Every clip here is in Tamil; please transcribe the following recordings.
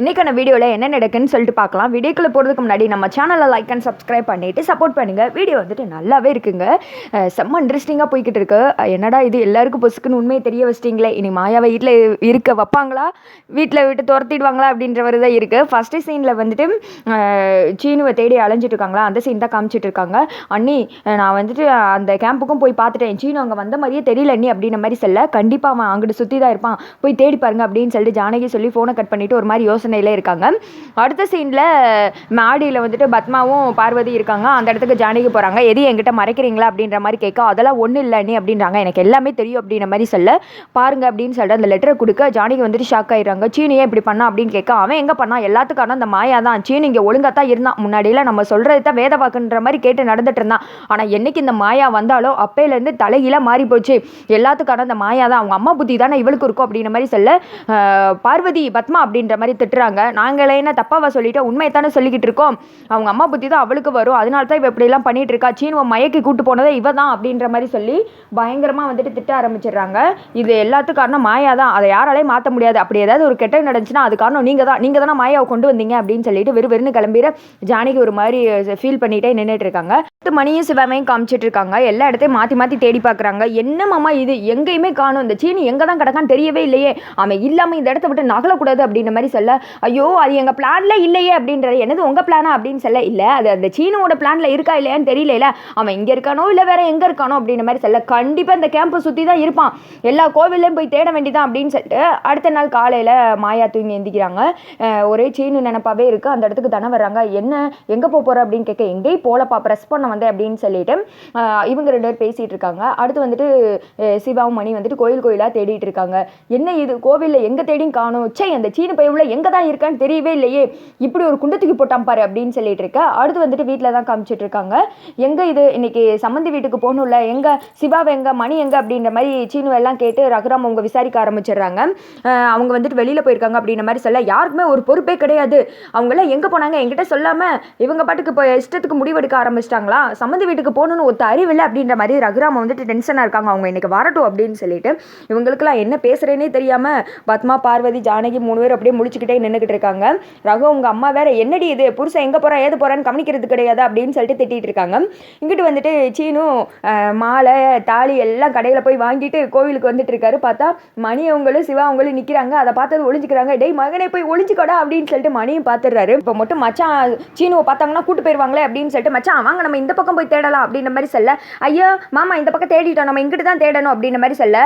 இன்றைக்கான வீடியோவில் என்ன நடக்குன்னு சொல்லிட்டு பார்க்கலாம். வீடியோக்குள்ளே போகிறதுக்கு முன்னாடி நம்ம சேனலை லைக் அண்ட் சப்ஸ்கிரைப் பண்ணிவிட்டு சப்போர்ட் பண்ணுங்கள். வீடியோ வந்துட்டு நல்லாவே இருக்குங்க, செம்ம இன்ட்ரெஸ்டிங்காக போய்கிட்டு இருக்கு. என்னடா இது எல்லாருக்கும் பொசுக்குன்னு உண்மையை தெரிய வச்சிட்டிங்களே, இனி மாயாவை வீட்டில் இருக்க வைப்பாங்களா, வீட்டில் விட்டு துரத்திடுவாங்களா அப்படின்ற மாதிரி தான் இருக்குது. ஃபஸ்ட்டு சீனில் வந்துட்டு சீனுவை தேடி அலைஞ்சிட்டு இருக்காங்களா, அந்த சீன் தான் காமிச்சிட்டு இருக்காங்க. அண்ணி நான் வந்துட்டு அந்த கேம்புக்கும் போய் பார்த்துட்டேன், சீனு அங்கே வந்த மாதிரியே தெரியல அண்ணி அப்படின்ற மாதிரி சொல்ல, கண்டிப்பாக அவன் அங்கிட்டு சுற்றி தான் இருப்பான், போய் தேடி பாருங்க அப்படின்னு சொல்லிட்டு ஜானகி சொல்லி ஃபோனை கட் பண்ணிவிட்டு ஒரு மாதிரி யோசனையில் இருக்காங்க. அடுத்த சீனில் மாடியில் வந்துட்டு பத்மாவும் பார்வதி இருக்காங்க. அந்த இடத்துக்கு ஜானகி போகிறாங்க. எது என்கிட்ட மறைக்கிறீங்களா அப்படின்ற மாதிரி கேட்க, அதெல்லாம் ஒன்றும் இல்லை நீ அப்படின்றாங்க. எனக்கு எல்லாமே தெரியும் அப்படின்ற மாதிரி சொல்ல, பாருங்க அப்படின்னு சொல்லிட்டு அந்த லெட்டரை கொடுக்க ஜானகி வந்துட்டு ஷாக் ஆயிடுறாங்க. சீனியே இப்படி பண்ணா அப்படின்னு கேட்க, அவன் எங்கே பண்ணா, எல்லாத்துக்கான அந்த மாயா தான். சீனி இங்கே ஒழுங்காக தான் இருந்தான், முன்னாடியில் நம்ம சொல்கிறது தான் வேத வாக்குன்ற மாதிரி கேட்டு நடந்துட்டு இருந்தான். ஆனால் என்னைக்கு இந்த மாயா வந்தாலோ அப்பையிலேருந்து தலைகீழ மாறி போச்சு, எல்லாத்துக்கான அந்த மாயா தான், அவங்க அம்மா புத்தி தானே இவளுக்கு இருக்கும் அப்படின்ற மாதிரி சொல்ல, பார்வதி பத்மா அப்படின்ற மாதிரி திட்டுறாங்க. நாங்களே என்ன தப்பாவா சொல்லிட்டு உண்மையை தானே சொல்லிக்கிட்டு இருக்கோம், அவங்க அம்மா புத்தி தான் அவளுக்கு வரும், அதனால தான் இவ இப்படிலாம் பண்ணிட்டு இருக்கா, சீனுவை மயக்கி கூட்டு போனதே இவ தான் அப்படின்ற மாதிரி சொல்லி பயங்கரமாக வந்துட்டு திட்ட ஆரம்பிச்சிடுறாங்க. இது எல்லாத்துக்கும் காரணம் மாயா தான், அதை யாராலையும் மாற்ற முடியாது, அப்படி ஏதாவது ஒரு கெட்ட நடந்துச்சுன்னா அது காரணம் நீங்கள் தானே மாயாவை கொண்டு வந்தீங்க அப்படின்னு சொல்லிட்டு வெறுன்னு கிளம்பிட ஜானகி ஒரு மாதிரி ஃபீல் பண்ணிட்டே நின்றுட்டு இருக்காங்க. மணியும் சிவாமையும் காமிச்சிட்டு இருக்காங்க. எல்லா இடத்தையும் மாற்றி மாற்றி தேடி பார்க்குறாங்க. என்ன மாமா இது எங்கேயுமே காணும், இந்த சீனி எங்கே தான் கிடக்கான்னு தெரியவே இல்லையே, அவன் இல்லாமல் இந்த இடத்த விட்டு நகலக்கூடாது அப்படின்ற மாதிரி சொல்ல, ஐயோ அது எங்கள் பிளான்ல இல்லையே அப்படின்றது, என்னது உங்கள் பிளானா அப்படின்னு சொல்ல, இல்லை அது அந்த சீனோட பிளான்ல இருக்கா இல்லையான்னு தெரியல, அவன் இங்கே இருக்கானோ இல்லை வேற எங்கே இருக்கானோ அப்படின்ற மாதிரி சொல்ல, கண்டிப்பாக இந்த கேம்பை சுற்றி தான் இருப்பான், எல்லா கோவில்லையும் போய் தேட வேண்டியதான் அப்படின்னு சொல்லிட்டு அடுத்த நாள் காலையில் மாயா தூங்கி எந்திக்கிறாங்க. ஒரே சீனு நினப்பாவே இருக்குது. அந்த இடத்துக்கு தானே வர்றாங்க. என்ன எங்கே போகிற அப்படின்னு கேட்க, எங்கேயும் போலப்பா ப்ரெஸ் பண்ண வந்தேன் அப்படின்னு சொல்லிட்டு இவங்க ரெண்டு பேர் பேசிகிட்டு இருக்காங்க. அடுத்து வந்துட்டு சிவாவும் மணி வந்துட்டு கோயிலாக தேடிட்டு இருக்காங்க. என்ன இது கோவிலில் எங்கே தேடியும் காணும், சே அந்த சீனு பையவுல எங்கே தான் இருக்கான்னு தெரியவே இல்லையே, இப்படி ஒரு குண்டத்துக்கு போட்டான் பாரு அப்படின்னு சொல்லிட்டு இருக்க. அடுத்து வந்துட்டு வீட்டில் தான் காமிச்சிட்டு இருக்காங்க. எங்கே இது இன்னைக்கு சம்மந்தி வீட்டுக்கு போகணும்ல, எங்கே சிவாவை எங்கே மணி எங்கே அப்படின்ற மாதிரி சீனு எல்லாம் கேட்டு ரகுராம் அவங்க விசாரிக்க ஆரம்பிச்சிடுறாங்க. அவங்க வந்துட்டு வெளியில் போயிருக்காங்க அப்படின்ற மாதிரி சொல்ல, யாருக்குமே ஒரு பொறுப்பே கிடையாது, அவங்களாம் எங்கே போனாங்க என்கிட்ட சொல்லாமல் இவங்க பாட்டுக்கு இப்போ இஷ்டத்துக்கு முடிவெடுக்க ஆரம்பிச்சிட்டாங்களா, சம்மந்தி வீட்டுக்கு போகணுன்னு ஒரு அறிவில்லை அப்படின்ற மாதிரி ரகுராம் வந்துட்டு டென்ஷனாக இருக்காங்க. அவங்க இன்னைக்கு வரட்டும் அப்படின்னு சொல்லிட்டு இவங்களுக்குலாம் என்ன பேசுகிறேனே தெரியாமல் பத்மா பார்வதி ஜானகி 3 பேர் அப்படியே முடிச்சுக்கிட்டே நின்றுக்கிட்டு இருக்காங்க. ரகு உங்க அம்மா வேற என்னடி இது புருஷன் எங்கே போகிறா ஏது போகிறான்னு கவனிக்கிறது கிடையாது அப்படின்னு சொல்லிட்டு திட்டிகிட்டு இருக்காங்க. இங்கிட்டு வந்துட்டு சீனு மாலை தாலி எல்லாம் கடையில் போய் வாங்கிட்டு கோவிலுக்கு வந்துட்டு இருக்காரு. பார்த்தா மணி அவங்களும் சிவா அவங்களும் நிற்கிறாங்க. அதை பார்த்தது ஒளிஞ்சுக்கிறாங்க. டேய் மகனே போய் ஒளிஞ்சுக்கடா அப்படின்னு சொல்லிட்டு மணியும் பார்த்துடுறாரு. இப்போ மட்டும் மச்சான் சீனுவை பார்த்தாங்கன்னா கூட்டு போயிடுவாங்களே அப்படின்னு சொல்லிட்டு, மச்சான் வாங்க நம்ம இந்த பக்கம் போய் தேடலாம் அப்படின்ற மாதிரி சொல்ல, ஐயோ மாமா இந்த பக்கம் தேடிட்டோம், நம்ம இங்கிட்டு தான் தேடணும் அப்படின்ற மாதிரி சொல்ல,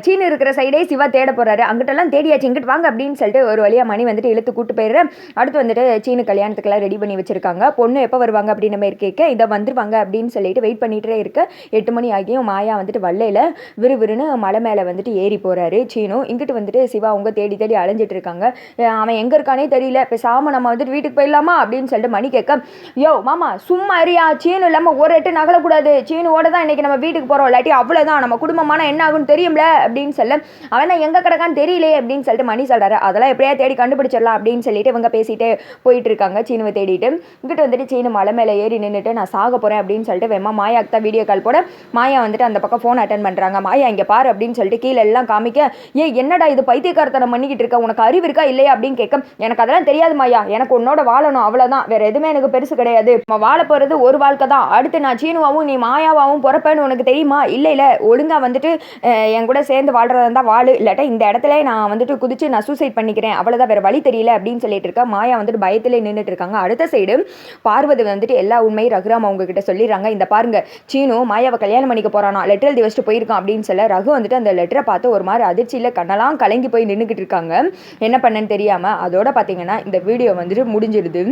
சீனு இருக்கிற சைடே சிவா தேட போறாரு. அங்கிட்டெல்லாம் தேடியாச்சு, இங்கிட்டு வாங்க அப்படின்னு சொல்லிட்டு ஒரு வழியாக மணி வந்துட்டு இழுத்து கூட்டு போயிடுற. அடுத்து வந்துட்டு சீனு கல்யாணத்துக்கெல்லாம் ரெடி பண்ணி வச்சிருக்காங்க. பொண்ணு எப்போ வருவாங்க அப்படின்னு மாதிரி கேட்க, இதை வந்துருவாங்க அப்படின்னு சொல்லிட்டு வெயிட் பண்ணிகிட்டே இருக்க. 8 மணி ஆகியும் மாயா வந்துட்டு வல்லையில் விறுவிறுன்னு மலை மேலே வந்துட்டு ஏறி போகிறாரு சீனு. இங்கிட்டு வந்துட்டு சிவா அவங்க தேடி தேடி அலைஞ்சிட்டு இருக்காங்க. அவன் எங்கே இருக்கானே தெரியல, பேசாமல் நம்ம வந்துட்டு வீட்டுக்கு போயிடலாமா அப்படின்னு சொல்லிட்டு மணி கேட்க, யோ மாமா சும்மா அறியா, சீனு இல்லாமல் ஒரு எட்டு நகலக்கூடாது, சீனுவோட தான் இன்னைக்கு நம்ம வீட்டுக்கு போகிறோம், இல்லாட்டி அவ்வளோதான் நம்ம குடும்பமான என்ன ஆகுன்னு தெரியும்ல அப்படின்னு சொல்ல, அவன் தான் எங்கே கிடக்கான்னு தெரியலையே அப்படின்னு சொல்லிட்டு மணி சொல்கிறாரு. அதெல்லாம் எப்படியா தேடி கண்டுபிடிச்சிடலாம் அப்படின்னு சொல்லிட்டு இவங்க பேசிட்டு போயிட்டு இருக்காங்க. சீனுவை தேடிட்டு இங்கிட்டு வந்துட்டு சீனு மலை மேலே ஏறி நின்றுட்டு நான் சாக போகிறேன் அப்படின்னு சொல்லிட்டு வேமா மாயாக்கு தான் வீடியோ கால் போட, மாயா வந்துட்டு அந்த பக்கம் ஃபோன் அட்டன் பண்ணுறாங்க. மாயா இங்கே பாரு அப்படின்னு சொல்லிட்டு கீழே எல்லாம் காமிக்க, என்னடா இது பைத்தியக்காரத்தனம் பண்ணிக்கிட்டு இருக்க, உனக்கு அறிவு இருக்கா இல்லையா அப்படின்னு கேட்க, எனக்கு அதெல்லாம் தெரியாது மாயா, எனக்கு உன்னோட வாழணும் அவ்வளோதான், வேற எதுவுமே எனக்கு பெருசு கிடையாது, நம்ம வாழ போகிறது ஒரு வாழ்க்கை தான், அடுத்து நான் சீனுவாவும் நீ மாயாவாவும் பிறப்பேன்னு உனக்கு தெரியுமா, இல்லை ஒழுங்காக வந்துட்டு என் கூட சேர்ந்து வாழ்றதா இருந்தால் வாழு, இல்லாட்டா இந்த இடத்துல நான் வந்துட்டு குதிச்சு நான் சூசைட் பண்ணிக்கிறேன், அவ்வளோதான், வேற வழி தெரியல அப்படின்னு சொல்லிட்டு இருக்கா. மாயா வந்துட்டு பயத்திலே நின்றுட்டு இருக்காங்க. அடுத்த சைடு பார்வதி வந்துட்டு எல்லா உண்மையும் ரகுராம் அவங்க கிட்ட சொல்லிடுறாங்க. இந்த பாருங்க சீனு மாயாவை கல்யாணம் பண்ணிக்க போறானா, லெட்டர் எழுதி வச்சுட்டு போயிருக்கான் அப்படின்னு சொல்ல, ரகு வந்துட்டு அந்த லெட்டரை பார்த்து ஒரு மாதிரி அதிர்ச்சியில் கண்ணெல்லாம் கலங்கி போய் நின்றுக்கிட்டு இருக்காங்க, என்ன பண்ணன்னு தெரியாம. அதோட பார்த்தீங்கன்னா இந்த வீடியோ வந்துட்டு முடிஞ்சிடுது.